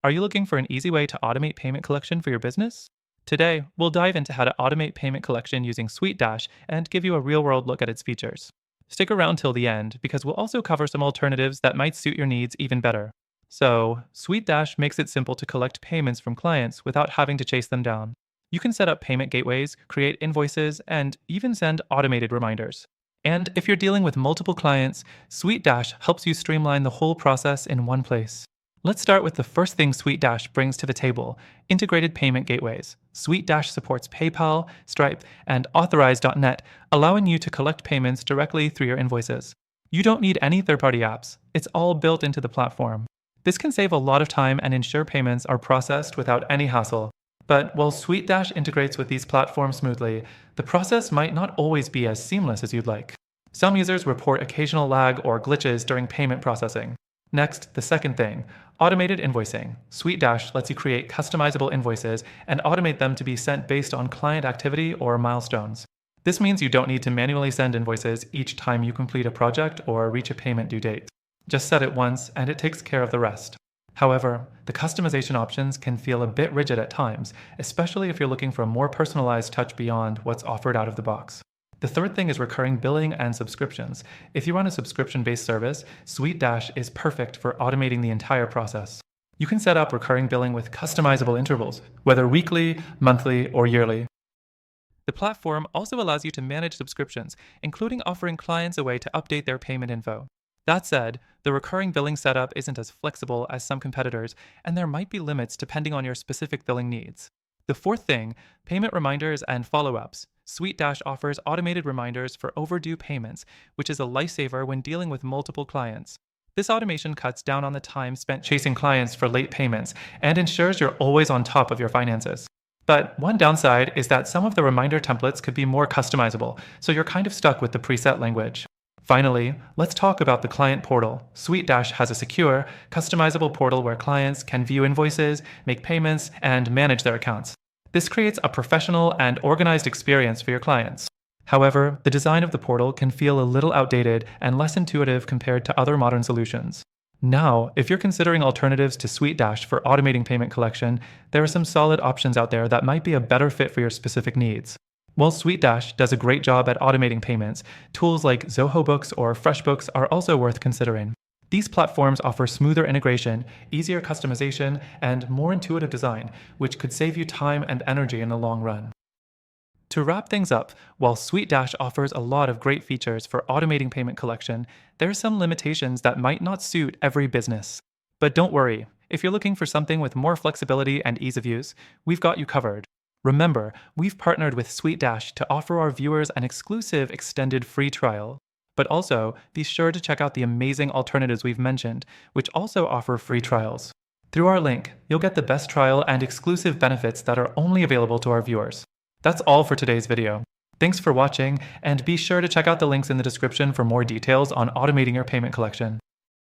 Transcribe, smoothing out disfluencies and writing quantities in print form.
Are you looking for an easy way to automate payment collection for your business? Today, we'll dive into how to automate payment collection using SuiteDash and give you a real world look at its features. Stick around till the end because we'll also cover some alternatives that might suit your needs even better. So, SuiteDash makes it simple to collect payments from clients without having to chase them down. You can set up payment gateways, create invoices, and even send automated reminders. And if you're dealing with multiple clients, SuiteDash helps you streamline the whole process in one place. Let's start with the first thing SuiteDash brings to the table: integrated payment gateways. SuiteDash supports PayPal, Stripe, and Authorize.net, allowing you to collect payments directly through your invoices. You don't need any third-party apps. It's all built into the platform. This can save a lot of time and ensure payments are processed without any hassle. But while SuiteDash integrates with these platforms smoothly, the process might not always be as seamless as you'd like. Some users report occasional lag or glitches during payment processing. Next, the second thing, automated invoicing. SuiteDash lets you create customizable invoices and automate them to be sent based on client activity or milestones. This means you don't need to manually send invoices each time you complete a project or reach a payment due date. Just set it once and it takes care of the rest. However, the customization options can feel a bit rigid at times, especially if you're looking for a more personalized touch beyond what's offered out of the box. The third thing is recurring billing and subscriptions. If you run a subscription-based service, SuiteDash is perfect for automating the entire process. You can set up recurring billing with customizable intervals, whether weekly, monthly, or yearly. The platform also allows you to manage subscriptions, including offering clients a way to update their payment info. That said, the recurring billing setup isn't as flexible as some competitors, and there might be limits depending on your specific billing needs. The fourth thing, payment reminders and follow-ups. SuiteDash offers automated reminders for overdue payments, which is a lifesaver when dealing with multiple clients. This automation cuts down on the time spent chasing clients for late payments and ensures you're always on top of your finances. But one downside is that some of the reminder templates could be more customizable, so you're kind of stuck with the preset language. Finally, let's talk about the client portal. SuiteDash has a secure, customizable portal where clients can view invoices, make payments, and manage their accounts. This creates a professional and organized experience for your clients. However, the design of the portal can feel a little outdated and less intuitive compared to other modern solutions. Now, if you're considering alternatives to SuiteDash for automating payment collection, there are some solid options out there that might be a better fit for your specific needs. While SuiteDash does a great job at automating payments, tools like Zoho Books or FreshBooks are also worth considering. These platforms offer smoother integration, easier customization, and more intuitive design, which could save you time and energy in the long run. To wrap things up, while SuiteDash offers a lot of great features for automating payment collection, there are some limitations that might not suit every business. But don't worry, if you're looking for something with more flexibility and ease of use, we've got you covered. Remember, we've partnered with SuiteDash to offer our viewers an exclusive extended free trial. But also, be sure to check out the amazing alternatives we've mentioned, which also offer free trials. Through our link, you'll get the best trial and exclusive benefits that are only available to our viewers. That's all for today's video. Thanks for watching, and be sure to check out the links in the description for more details on automating your payment collection.